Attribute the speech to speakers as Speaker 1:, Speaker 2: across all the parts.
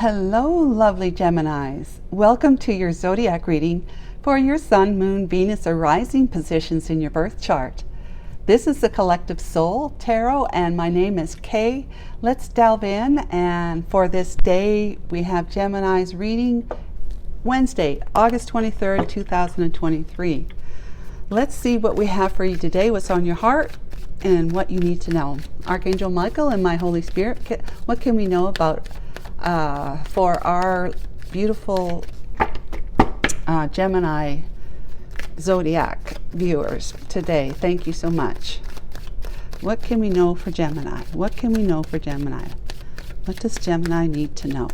Speaker 1: Hello, lovely Geminis. Welcome to your zodiac reading for your Sun, Moon, Venus, or rising positions in your birth chart. This is the Collective Soul Tarot, and my name is Kay. Let's delve in, and for this day, we have Gemini's reading Wednesday, August 23rd, 2023. Let's see what we have for you today, what's on your heart, and what you need to know. Archangel Michael and my Holy Spirit, what can we know about for our beautiful Gemini zodiac viewers today? Thank you so much. What can we know for Gemini? What can we know for Gemini? What does Gemini need to know?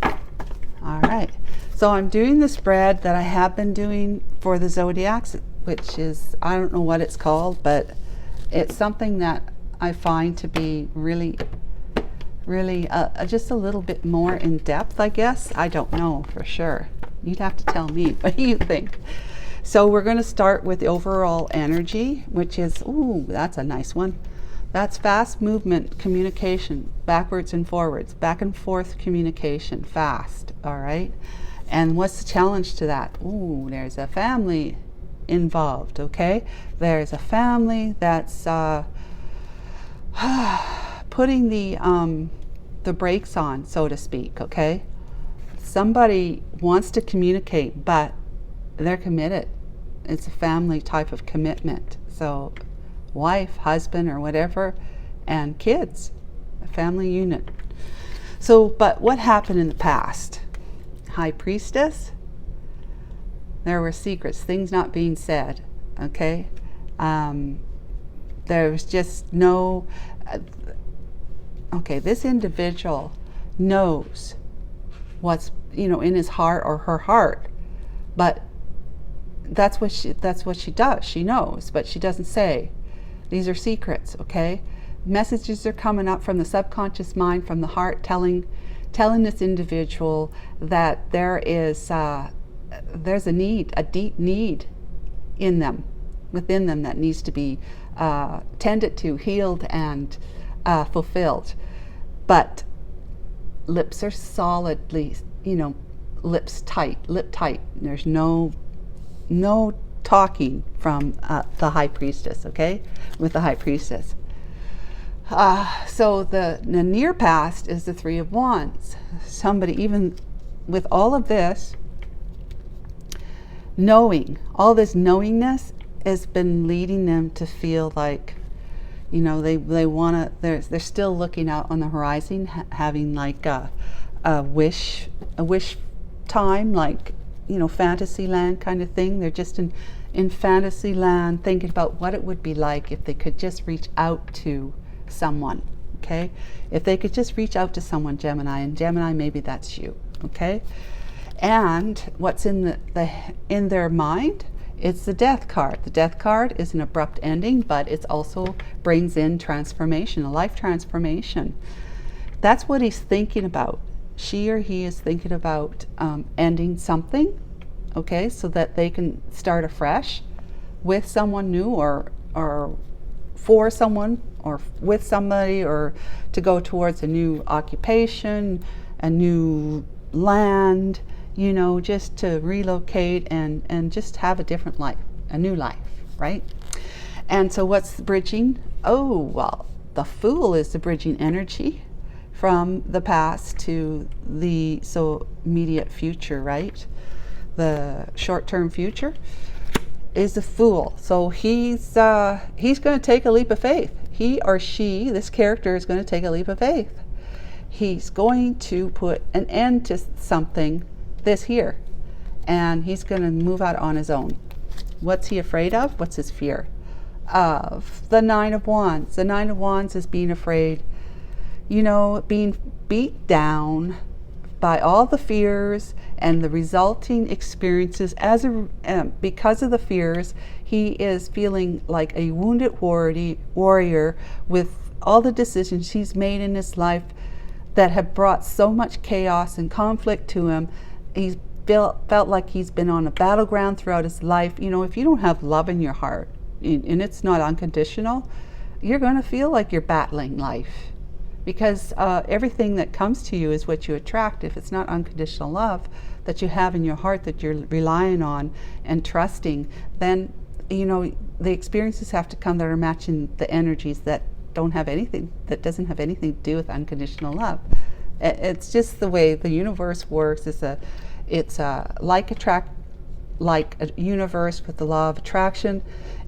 Speaker 1: All right. So I'm doing the spread that I have been doing for the zodiacs, which is, I don't know what it's called, but it's something that I find to be really just a little bit more in depth, I guess. I don't know for sure. You'd have to tell me what you think. So we're going to start with the overall energy, which is, ooh, that's a nice one. That's fast movement, communication, backwards and forwards, back and forth communication, fast, all right? And what's the challenge to that? Ooh, there's a family involved, okay? There's a family that's putting the brakes on, so to speak, okay? Somebody wants to communicate, but they're committed. It's a family type of commitment. So wife, husband, or whatever, and kids, a family unit. So, but what happened in the past? High Priestess, there were secrets, things not being said, okay? There was just no... okay, this individual knows what's, in his heart or her heart, but that's what she does. She knows, but she doesn't say. These are secrets, okay? Messages are coming up from the subconscious mind, from the heart, telling this individual that there's a need, a deep need in them, within them, that needs to be tended to, healed, and fulfilled. But lips are solidly, lip tight. There's no talking from the High Priestess, okay, with the High Priestess. So the near past is the Three of Wands. Somebody, even with all of this knowing, all this knowingness has been leading them to feel like, they want to, they're still looking out on the horizon, having like a wish time, like, fantasy land kind of thing. They're just in fantasy land, thinking about what it would be like if they could just reach out to someone, okay? If they could just reach out to someone, Gemini, and Gemini, maybe that's you, okay? And what's in in their mind? It's the Death card. The Death card is an abrupt ending, but it also brings in transformation, a life transformation. That's what he's thinking about. She or he is thinking about ending something, okay, so that they can start afresh with someone new, or for someone, or with somebody, or to go towards a new occupation, a new land, just to relocate and just have a different life, a new life, right? And so what's the bridging? Oh, well, the Fool is the bridging energy from the past to the immediate future, right? The short-term future is the Fool. So he's going to take a leap of faith. He or she, this character, is going to take a leap of faith. He's going to put an end to something this here, and he's going to move out on his own. What's he afraid of? What's his fear? Of the Nine of Wands. The Nine of Wands is being afraid, being beat down by all the fears and the resulting experiences. Because of the fears, he is feeling like a wounded warrior with all the decisions he's made in his life that have brought so much chaos and conflict to him. He's felt like he's been on a battleground throughout his life. If you don't have love in your heart, and it's not unconditional, you're going to feel like you're battling life. because everything that comes to you is what you attract. If it's not unconditional love that you have in your heart that you're relying on and trusting, then the experiences have to come that are matching the energies that doesn't have anything to do with unconditional love. It's just the way the universe works. It's a like a universe with the law of attraction,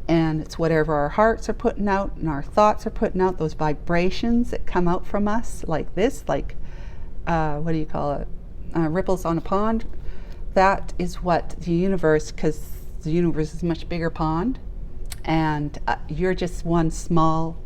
Speaker 1: and it's whatever our hearts are putting out and our thoughts are putting out, those vibrations that come out from us like this, like what do you call it, ripples on a pond. That is what the universe, because the universe is a much bigger pond, and you're just one small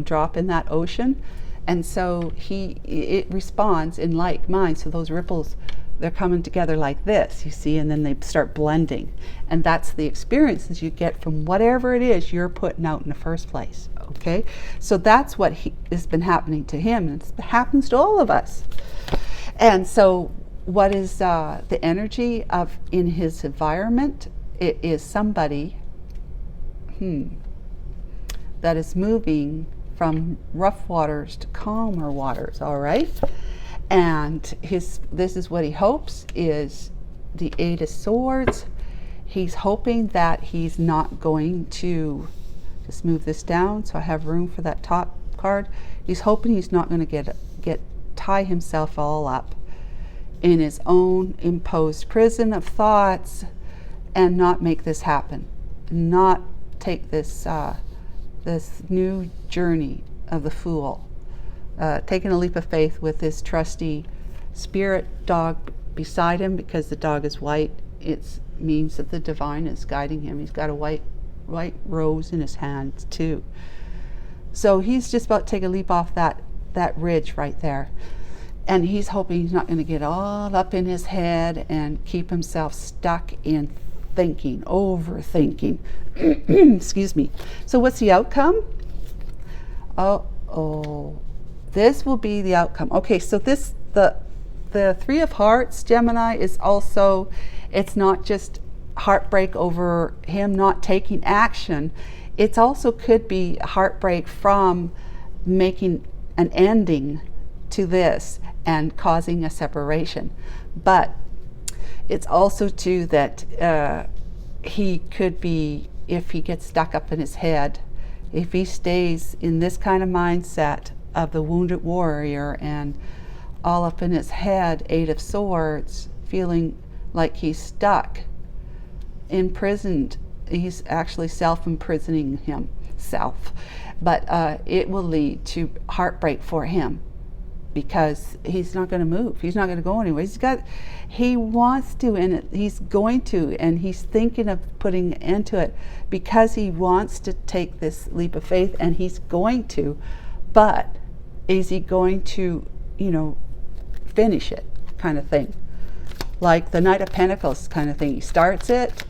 Speaker 1: drop in that ocean, and so it responds in like mind. So those ripples, they're coming together like this, you see, and then they start blending, and that's the experiences you get from whatever it is you're putting out in the first place. Okay, so that's what has been happening to him, and it happens to all of us. And so what is the energy of in his environment? It is somebody that is moving from rough waters to calmer waters, all right? And this is what he hopes is the Eight of Swords. He's hoping that he's not going to, just move this down so I have room for that top card. He's hoping he's not going to tie himself all up in his own imposed prison of thoughts and not make this happen, not take this new journey of the Fool, taking a leap of faith with his trusty spirit dog beside him, because the dog is white. It means that the divine is guiding him. He's got a white rose in his hand too. So he's just about to take a leap off that ridge right there. And he's hoping he's not going to get all up in his head and keep himself stuck in overthinking. Excuse me. So what's the outcome? This will be the outcome. Okay, so the Three of Hearts, Gemini, is also, it's not just heartbreak over him not taking action. It also could be heartbreak from making an ending to this and causing a separation. But it's also too that he could be, if he gets stuck up in his head, if he stays in this kind of mindset of the wounded warrior and all up in his head, Eight of Swords, feeling like he's stuck, imprisoned, he's actually self-imprisoning himself. But it will lead to heartbreak for him, because he's not going to move. He's not going to go anywhere. He wants to, and he's going to, and he's thinking of putting into it because he wants to take this leap of faith, and he's going to. But is he going to, finish it, kind of thing? Like the Knight of Pentacles kind of thing. He starts it,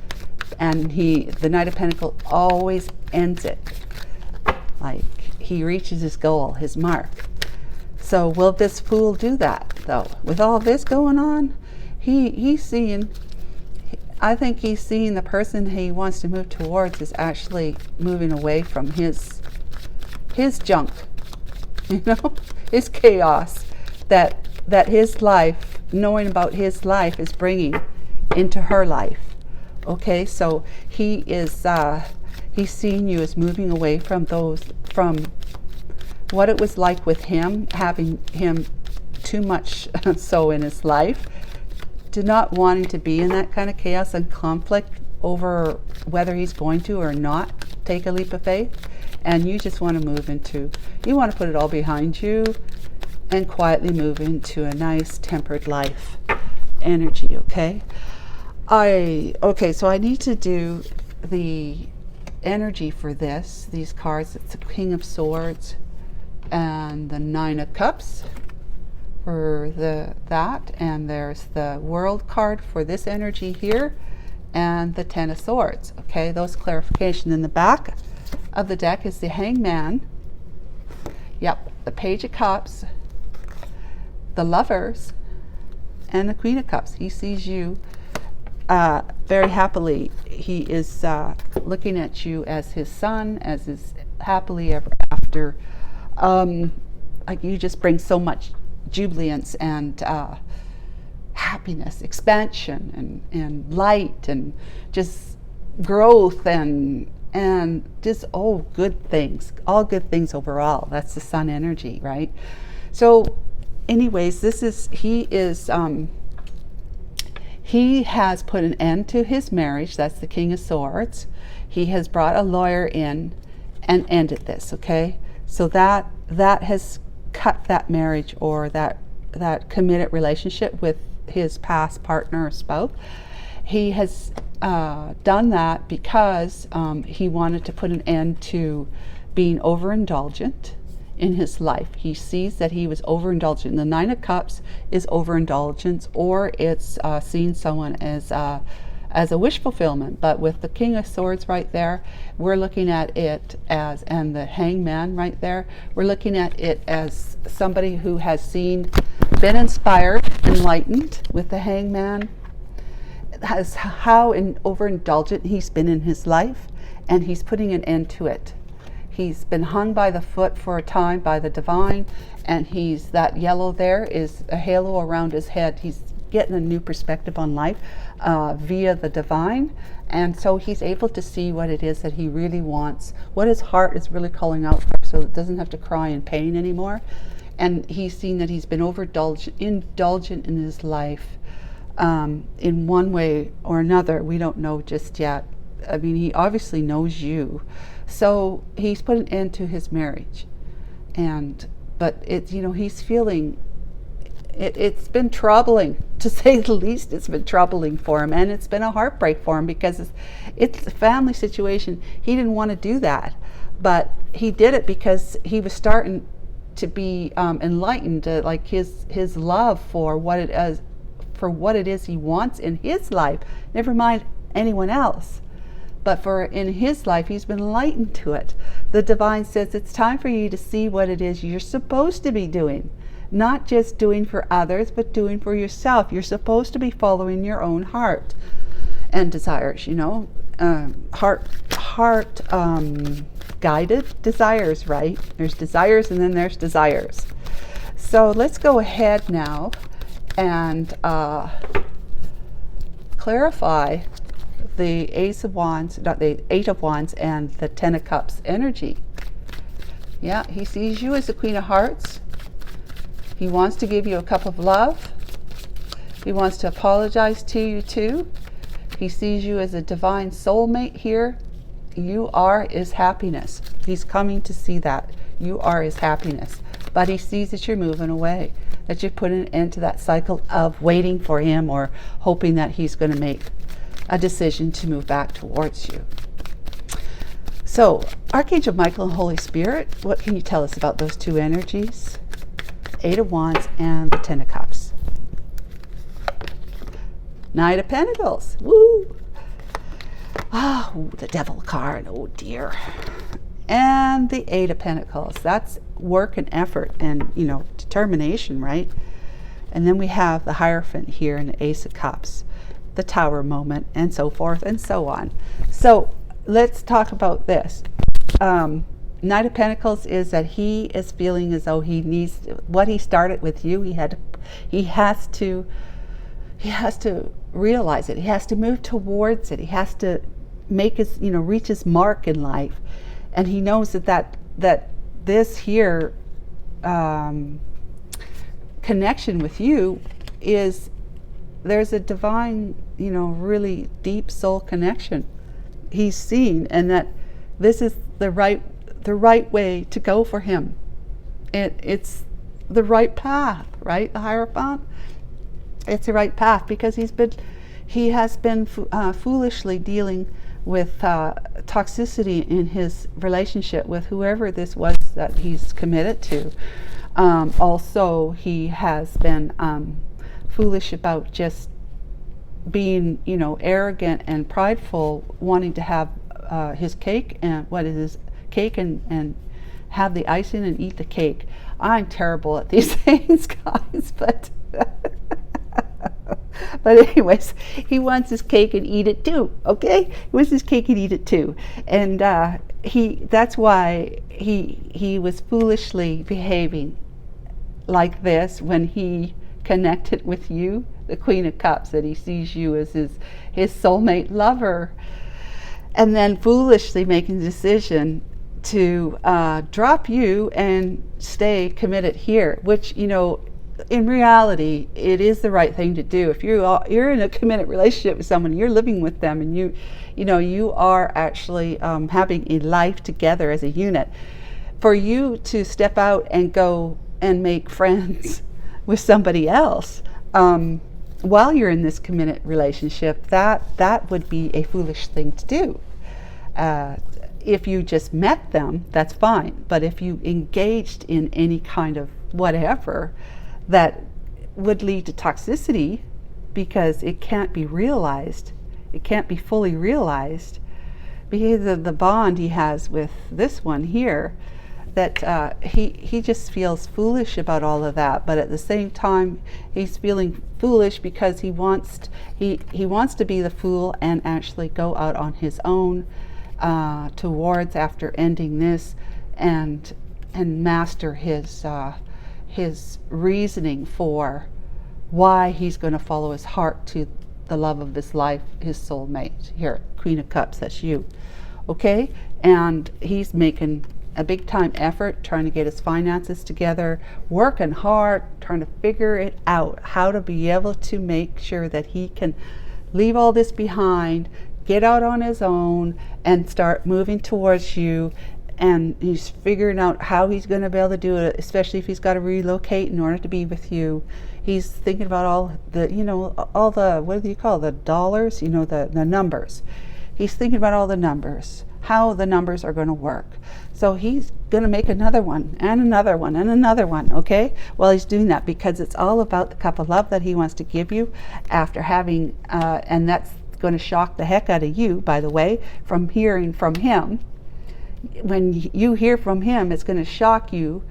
Speaker 1: and the Knight of Pentacles always ends it. Like he reaches his goal, his mark. So will this Fool do that, though? With all this going on, I think he's seeing the person he wants to move towards is actually moving away from his junk, his chaos, that his life, knowing about his life, is bringing into her life. Okay, so he's seeing you as moving away from what it was like with him, having him too much so in his life, to not wanting to be in that kind of chaos and conflict over whether he's going to or not take a leap of faith. And you just want to you want to put it all behind you and quietly move into a nice tempered life energy. Okay, so I need to do the energy for these cards. It's the King of Swords and the Nine of Cups for that, and there's the World card for this energy here, and the Ten of Swords. Okay, those clarification. In the back of the deck is the Hangman. Yep, the Page of Cups, the Lovers, and the Queen of Cups. He sees you very happily. He is looking at you as his son, as his happily ever after like you just bring so much jubilance and happiness, expansion, and light, and just growth, and just good things, all good things overall. That's the sun energy, right? So anyways, he has put an end to his marriage. That's the King of Swords. He has brought a lawyer in and ended this, okay? So that has cut that marriage, or that committed relationship with his past partner or spouse. He has done that because he wanted to put an end to being overindulgent in his life. He sees that he was overindulgent. The Nine of Cups is overindulgence, or it's seeing someone as a wish fulfillment. But with the King of Swords right there, we're looking at it as, and the Hangman right there, we're looking at it as somebody who has been inspired, enlightened with the Hangman, as how overindulgent he's been in his life, and he's putting an end to it. He's been hung by the foot for a time by the divine, and that yellow there is a halo around his head. He's getting a new perspective on life via the divine, and so he's able to see what it is that he really wants, what his heart is really calling out for, so it doesn't have to cry in pain anymore. And he's seen that he's been indulgent in his life in one way or another. We don't know just yet. I mean, he obviously knows you. So he's put an end to his marriage. But it's, he's feeling, it's been troubling, to say the least. It's been troubling for him, and it's been a heartbreak for him, because it's a family situation. He didn't want to do that, but he did it because he was starting to be enlightened, like his love for what it is he wants in his life, never mind anyone else. But in his life, he's been enlightened to it. The divine says it's time for you to see what it is you're supposed to be doing. Not just doing for others, but doing for yourself. You're supposed to be following your own heart and desires, heart guided desires, right? There's desires, and then there's desires. So let's go ahead now and clarify the Ace of Wands, not the Eight of Wands, and the Ten of Cups energy. Yeah, he sees you as the Queen of Hearts. He wants to give you a cup of love. He wants to apologize to you too. He sees you as a divine soulmate here. You are his happiness. He's coming to see that. You are his happiness. But he sees that you're moving away, that you're putting an end to that cycle of waiting for him, or hoping that he's going to make a decision to move back towards you. So, Archangel Michael and Holy Spirit, what can you tell us about those two energies? Eight of Wands and the Ten of Cups. Knight of Pentacles. Woo! Oh, the Devil card. Oh dear. And the Eight of Pentacles. That's work and effort and, determination, right? And then we have the Hierophant here and the Ace of Cups, the Tower moment, and so forth and so on. So let's talk about this. Knight of Pentacles is that he is feeling as though he needs what he started with you. He has to realize it. He has to move towards it. He has to make his, reach his mark in life. And he knows that this here connection with you is, there's a divine, really deep soul connection he's seen, and that this is the right way to go for him. It's the right path, right? The Hierophant, it's the right path, because he has been foolishly dealing with toxicity in his relationship with whoever this was that he's committed to. Also, he has been foolish about just being, arrogant and prideful, wanting to have his cake and and have the icing and eat the cake. I'm terrible at these things, guys, but anyways, he wants his cake and eat it too. Okay, he wants his cake and eat it too, and that's why he was foolishly behaving like this when he connected with you, the Queen of Cups, that he sees you as his soulmate lover, and then foolishly making the decision to drop you and stay committed here, which, you know, in reality, it is the right thing to do. If you're in a committed relationship with someone, you're living with them, and you are actually having a life together as a unit. For you to step out and go and make friends with somebody else while you're in this committed relationship, that would be a foolish thing to do. If you just met them, that's fine. But if you engaged in any kind of whatever that would lead to toxicity, because it can't be realized, it can't be fully realized, because of the bond he has with this one here, that he just feels foolish about all of that. But at the same time, he's feeling foolish because he wants to be the fool and actually go out on his own towards, after ending this, and master his reasoning for why he's going to follow his heart to the love of his life, his soulmate. Here, Queen of Cups, that's you. Okay? And he's making a big time effort trying to get his finances together, working hard, trying to figure it out, how to be able to make sure that he can leave all this behind, get out on his own, and start moving towards you. And he's figuring out how he's going to be able to do it, especially if he's got to relocate in order to be with you. He's thinking about all the, what do you call the dollars, the numbers. He's thinking about all the numbers, how the numbers are going to work. So he's going to make another one and another one and another one, okay? Well, he's doing that because it's all about the cup of love that he wants to give you after having, and that's going to shock the heck out of you, by the way, from hearing from him. When you hear from him, it's going to shock you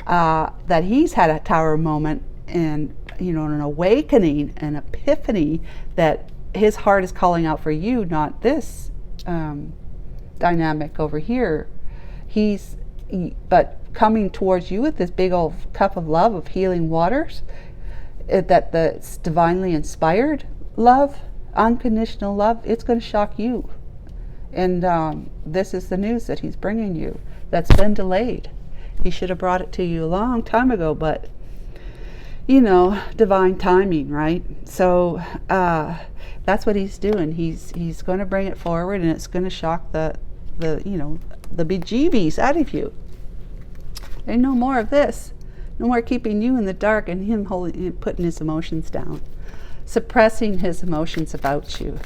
Speaker 1: that he's had a tower moment and, an awakening, an epiphany that his heart is calling out for you, not this dynamic over here. But coming towards you with this big old cup of love of healing waters, that's divinely inspired love, unconditional love, it's going to shock you. And this is the news that he's bringing you that's been delayed. He should have brought it to you a long time ago, but divine timing, right? So that's what he's doing. He's going to bring it forward, and it's going to shock the bejeebies out of you. There's no more of this. No more keeping you in the dark and him putting his emotions down, suppressing his emotions about you.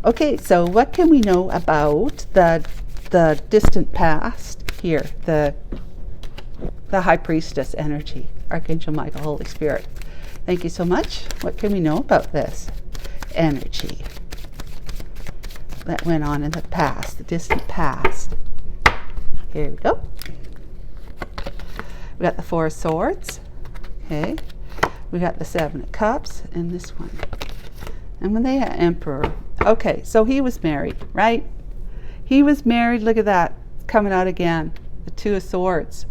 Speaker 1: Okay, so what can we know about the distant past here, the High Priestess energy, Archangel Michael, Holy Spirit? Thank you so much. What can we know about this energy that went on in the past, the distant past? Here we go. We got the Four of Swords. Okay. We got the Seven of Cups and this one. And when they had Emperor. Okay, so he was married, right? He was married. Look at that. It's coming out again. The Two of Swords.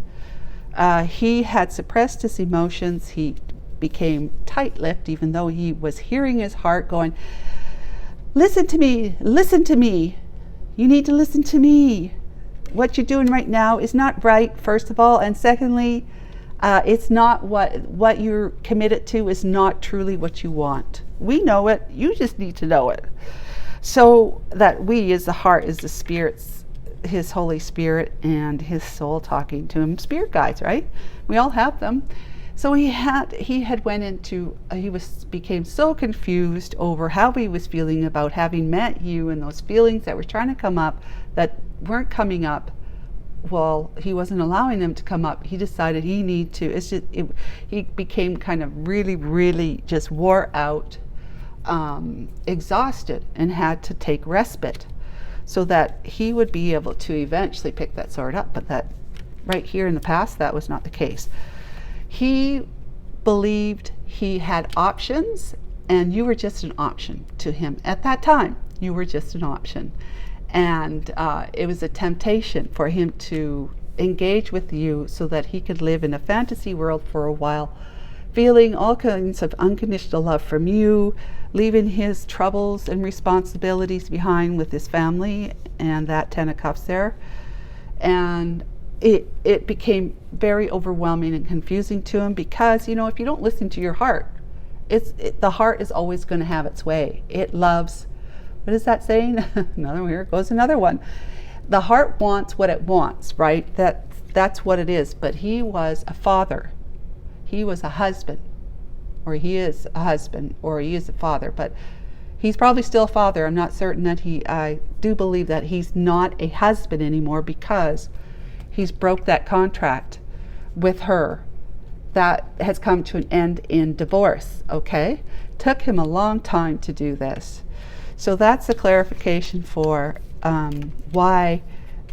Speaker 1: He had suppressed his emotions. He became tight-lipped, even though he was hearing his heart going, listen to me, listen to me. You need to listen to me. What you're doing right now is not right, first of all. And secondly, it's not what you're committed to is not truly what you want. We know it. You just need to know it. So that we, as the heart, is the Spirit's, his Holy Spirit and his soul talking to him. Spirit guides, right? We all have them. So he became so confused over how he was feeling about having met you, and those feelings that were trying to come up that weren't coming up. Well, he wasn't allowing them to come up. He decided he needed to. He became kind of really, really just wore out, exhausted, and had to take respite so that he would be able to eventually pick that sword up. But that right here in the past, that was not the case. He believed he had options, and you were just an option to him at that time. You were just an option. And it was a temptation for him to engage with you so that he could live in a fantasy world for a while, feeling all kinds of unconditional love from you, leaving his troubles and responsibilities behind with his family and that 10 of Cups there. And it became very overwhelming and confusing to him because, you know, if you don't listen to your heart, the heart is always going to have its way. It loves, what is that saying? Here goes another one. The heart wants what it wants, right? That's what it is. But he was a father. He was a husband. Or he is a husband. Or he is a father. But he's probably still a father. I'm not certain that I do believe that he's not a husband anymore because he's broke that contract with her. That has come to an end in divorce, okay? Took him a long time to do this. So that's a clarification for why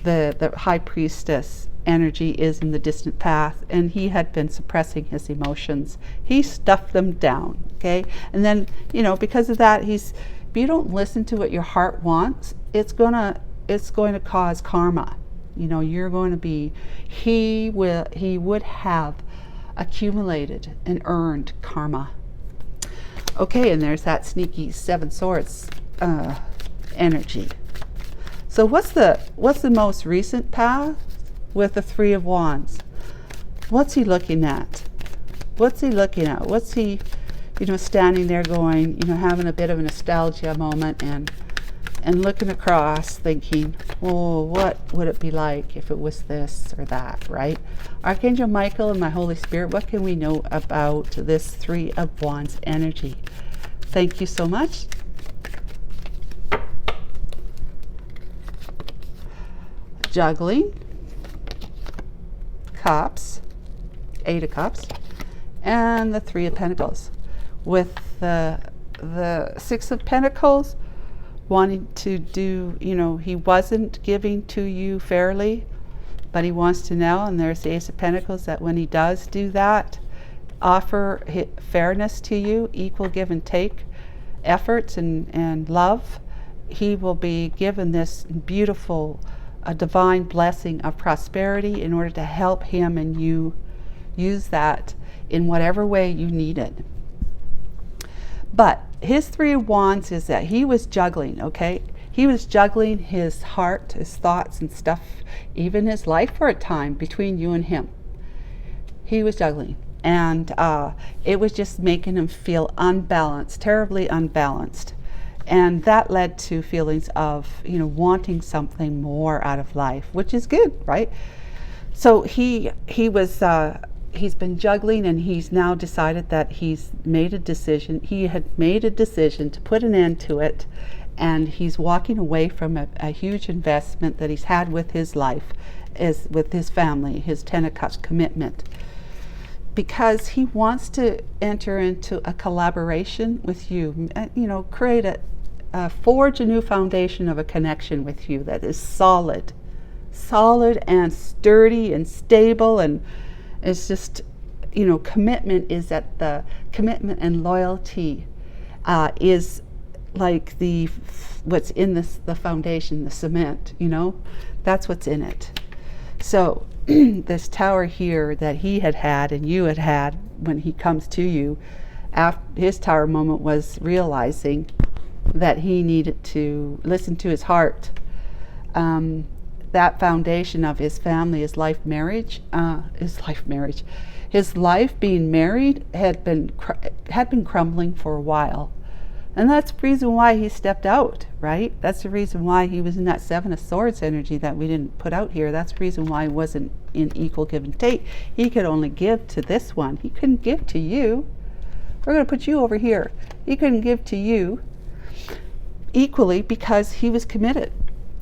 Speaker 1: the High Priestess energy is in the distant past, and he had been suppressing his emotions. He stuffed them down, okay? And then, you know, because of that, if you don't listen to what your heart wants, it's going to cause karma. You know, you're going to be, he would have accumulated and earned karma. Okay, and there's that sneaky 7 Swords energy. So what's the most recent path with the 3 of Wands? What's he looking at? What's he looking at? What's he, you know, standing there going, you know, having a bit of a nostalgia moment and looking across thinking, oh, what would it be like if it was this or that, right? Archangel Michael and my Holy Spirit, what can we know about this 3 of Wands energy? Thank you so much. Juggling, Cups, 8 of Cups, and the 3 of Pentacles. With the 6 of Pentacles, wanting to do, you know, he wasn't giving to you fairly, but he wants to know, and there's the Ace of Pentacles, that when he does do that, offer fairness to you, equal give and take efforts and love, he will be given this beautiful divine blessing of prosperity in order to help him and you use that in whatever way you need it. But his 3 of Wands is that he was juggling, okay? He was juggling his heart, his thoughts and stuff, even his life for a time between you and him. He was juggling. And it was just making him feel unbalanced, terribly unbalanced. And that led to feelings of, you know, wanting something more out of life, which is good, right? So he's been juggling, and he's now decided that he's made a decision. He had made a decision to put an end to it, and he's walking away from a huge investment that he's had with his life, with his family, his 10 of Cups commitment, because he wants to enter into a collaboration with you, you know, forge a new foundation of a connection with you that is solid and sturdy and stable, and it's just, you know, commitment is at the commitment, and loyalty is like what's in the foundation, the cement, you know, that's what's in it. So this tower here that he had and you had when he comes to you, after his tower moment, was realizing that he needed to listen to his heart. That foundation of his family, his life being married had been crumbling for a while, and that's the reason why he stepped out, right? That's the reason why he was in that 7 of Swords energy that we didn't put out here. That's the reason why he wasn't in equal give and take. He could only give to this one. He couldn't give to you. We're going to put you over here. He couldn't give to you equally because he was committed.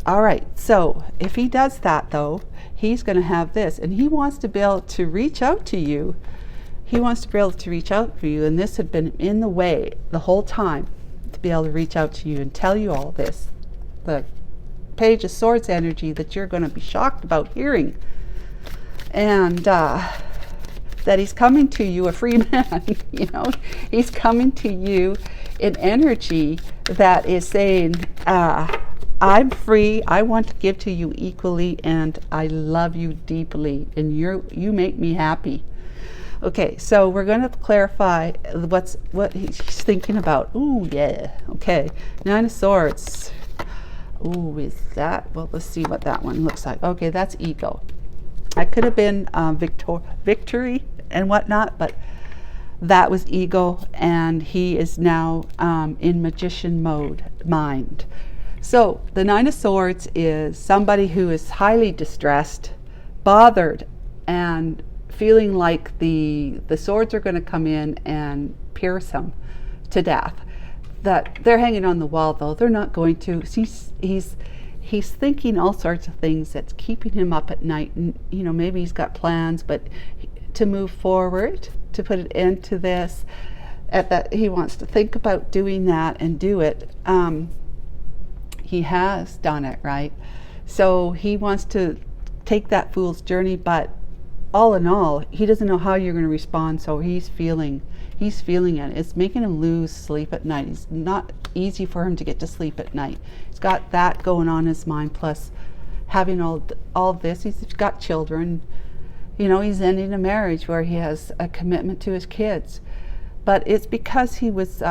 Speaker 1: All right, so if he does that, though, he's going to have this, and he wants to be able to reach out to you. He wants to be able to reach out for you, and this had been in the way the whole time, to be able to reach out to you and tell you all this. The Page of Swords energy that you're going to be shocked about hearing, and that he's coming to you a free man. You know, he's coming to you in energy that is saying, I'm free. I want to give to you equally, and I love you deeply, and you make me happy. Okay, so we're going to clarify what he's thinking about. Ooh, yeah. Okay, Nine of Swords. Ooh, is that? Well, let's see what that one looks like. Okay, that's ego. That could have been victory and whatnot, but that was ego, and he is now in magician mode, mind. So the Nine of Swords is somebody who is highly distressed, bothered, and feeling like the swords are going to come in and pierce him to death. That they're hanging on the wall, though. They're not going to. He's thinking all sorts of things that's keeping him up at night. And, you know, maybe he's got plans, but to move forward, to put an end to this, he wants to think about doing that and do it. He has done it, right? So he wants to take that fool's journey, but all in all, he doesn't know how you're going to respond, so he's feeling it. It's making him lose sleep at night. It's not easy for him to get to sleep at night. He's got that going on in his mind, plus having all this. He's got children. You know, he's ending a marriage where he has a commitment to his kids. But it's because he was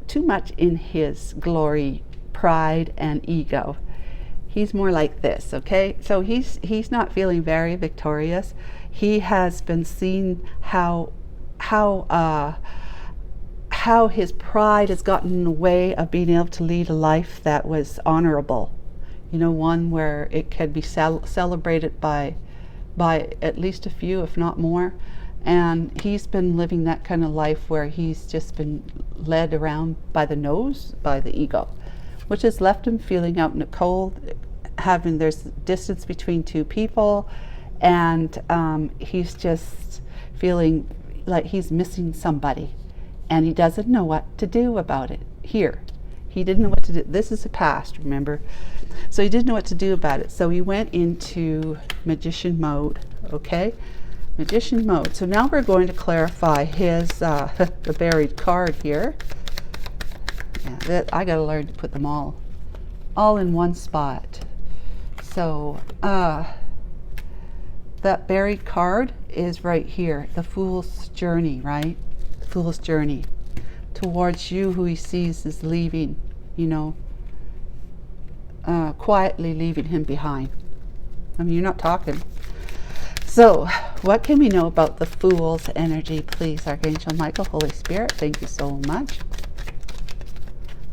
Speaker 1: too much in his glory, pride, and ego. He's more like this, okay? So he's not feeling very victorious. He has been seeing how his pride has gotten in the way of being able to lead a life that was honorable. You know, one where it can be celebrated by at least a few, if not more. And he's been living that kind of life where he's just been led around by the nose, by the ego, which has left him feeling out in the cold, there's distance between two people, and he's just feeling like he's missing somebody, and he doesn't know what to do about it. He didn't know what to do. This is the past, remember? So he didn't know what to do about it. So he went into magician mode, okay? Magician mode. So now we're going to clarify his the buried card here. Yeah, I got to learn to put them all in one spot. So that buried card is right here, the Fool's Journey, right? The Fool's Journey towards you, who he sees is leaving, you know, quietly leaving him behind. I mean, you're not talking. So what can we know about the Fool's energy, please? Archangel Michael, Holy Spirit, thank you so much.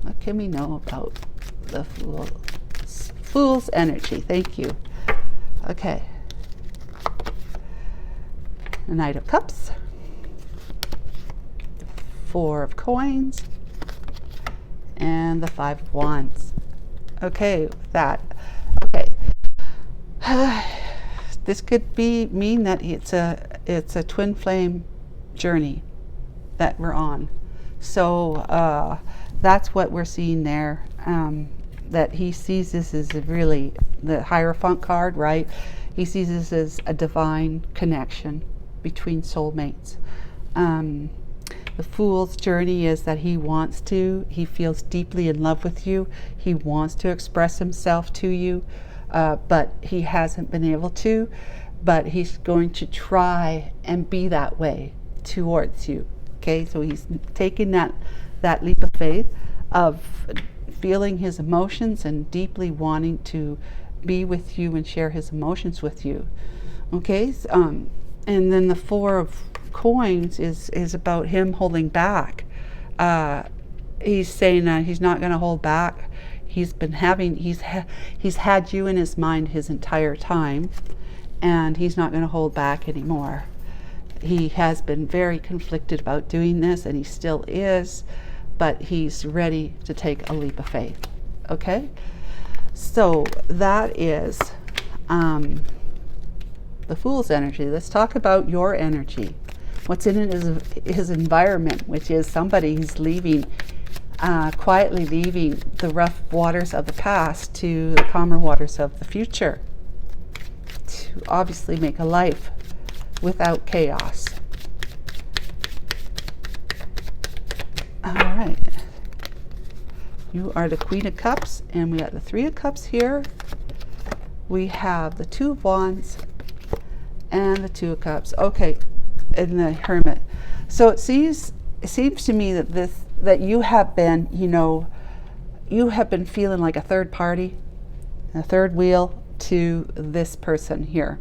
Speaker 1: What can we know about the Fool's energy? Thank you. Okay. The Knight of Cups, Four of Coins, and the Five of Wands. Okay, that. Okay. This could mean that it's a twin flame journey that we're on. So that's what we're seeing there. That he sees this as really the Hierophant card, right? He sees this as a divine connection between soulmates. The Fool's journey is that he feels deeply in love with you. He wants to express himself to you, but he hasn't been able to. But he's going to try and be that way towards you. Okay, so he's taking that leap of faith of feeling his emotions and deeply wanting to be with you and share his emotions with you. Okay, and then the Four of Coins is about him holding back. He's saying that he's not going to hold back. He's had you in his mind his entire time, and he's not going to hold back anymore. He has been very conflicted about doing this, and he still is, but he's ready to take a leap of faith. Okay, so that is the Fool's energy. Let's talk about your energy. What's in it is his environment, which is somebody who's leaving, quietly leaving the rough waters of the past to the calmer waters of the future, to obviously make a life without chaos. All right. You are the Queen of Cups, and we got the Three of Cups here. We have the Two of Wands and the Two of Cups. Okay, and the Hermit. So it seems to me that you have been, you have been feeling like a third party, a third wheel to this person here.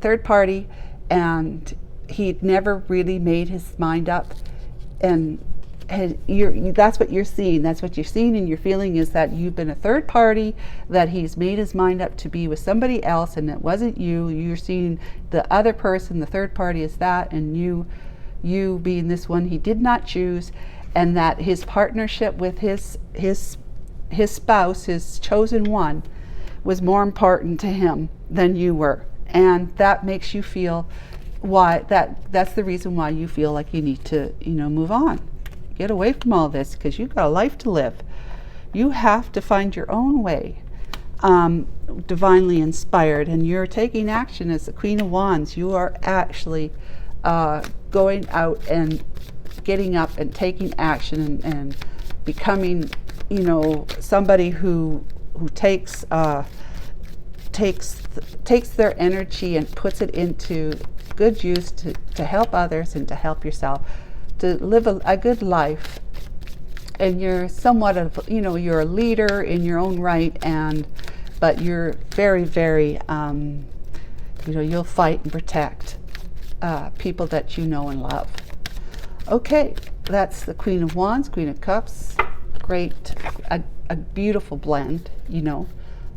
Speaker 1: Third party, and he'd never really made his mind up, and that's what you're seeing. That's what you're seeing, and you're feeling is that you've been a third party, that he's made his mind up to be with somebody else, and it wasn't you. You're seeing the other person, the third party is that, and you being this one he did not choose, and that his partnership with his spouse, his chosen one, was more important to him than you were, and that makes you feel that's the reason why you feel like you need to move on. Get away from all this, because you've got a life to live. You have to find your own way, divinely inspired, and you're taking action as the Queen of Wands. You are actually going out and getting up and taking action and becoming, somebody who takes their energy and puts it into good use to help others and to help yourself, to live a good life. And you're somewhat of, you're a leader in your own right, but you're very, very, you'll fight and protect people that you know and love. Okay, that's the Queen of Wands, Queen of Cups. Great, a beautiful blend,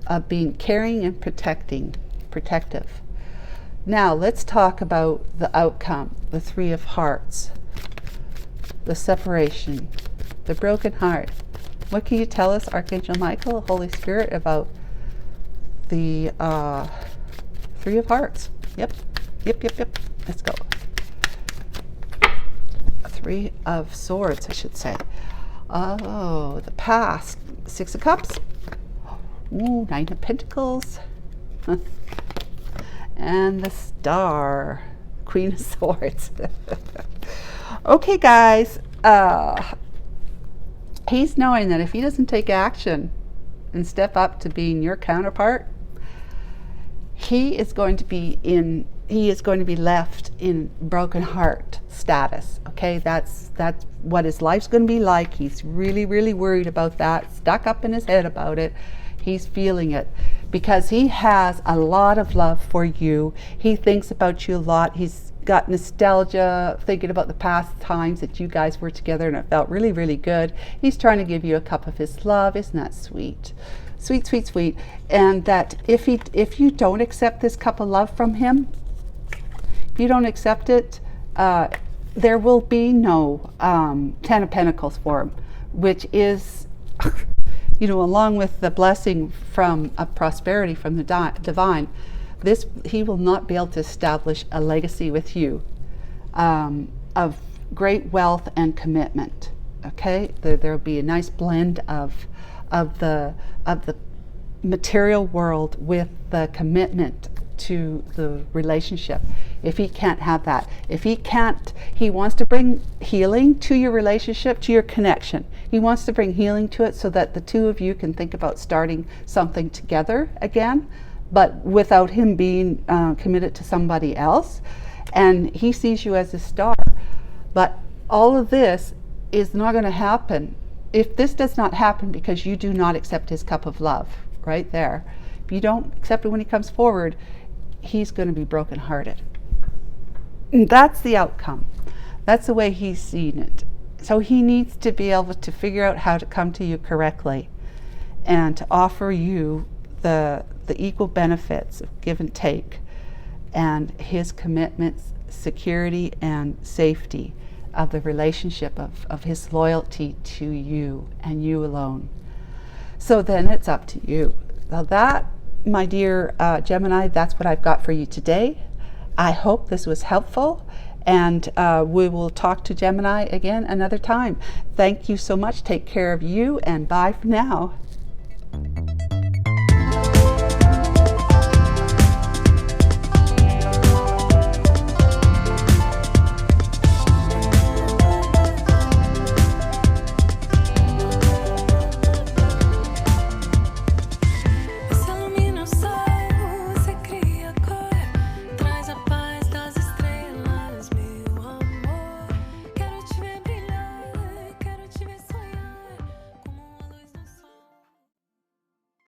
Speaker 1: of being caring and protective. Now let's talk about the outcome, the Three of Hearts, the separation, the broken heart. What can you tell us, Archangel Michael, Holy Spirit, about the Three of Hearts? Yep. Let's go. Three of Swords, I should say. Oh, the past. Six of Cups. Ooh, Nine of Pentacles. And the Star. Queen of Swords. Okay, guys. He's knowing that if he doesn't take action and step up to being your counterpart, he is going to be left in broken heart status. Okay, that's what his life's going to be like. He's really, really worried about that, stuck up in his head about it. He's feeling it because he has a lot of love for you. He thinks about you a lot. He's got nostalgia, thinking about the past times that you guys were together, and it felt really, really good. He's trying to give you a cup of his love. Isn't that sweet? Sweet, sweet, sweet. And that if you don't accept this cup of love from him, if you don't accept it, there will be no Ten of Pentacles for him, which is, along with the blessing from prosperity from the divine, he will not be able to establish a legacy with you of great wealth and commitment. Okay, there will be a nice blend of the material world with the commitment to the relationship. If he can't have that, he wants to bring healing to your relationship, to your connection. He wants to bring healing to it so that the two of you can think about starting something together again, but without him being committed to somebody else. And he sees you as a star. But all of this is not going to happen if this does not happen because you do not accept his cup of love right there. If you don't accept it when he comes forward, he's going to be brokenhearted. And that's the outcome. That's the way he's seeing it. So he needs to be able to figure out how to come to you correctly and to offer you the equal benefits of give and take, and his commitments, security and safety of the relationship, of his loyalty to you and you alone. So then it's up to you. Now that, my dear Gemini, that's what I've got for you today. I hope this was helpful, and we will talk to Gemini again another time. Thank you so much. Take care of you, and bye for now.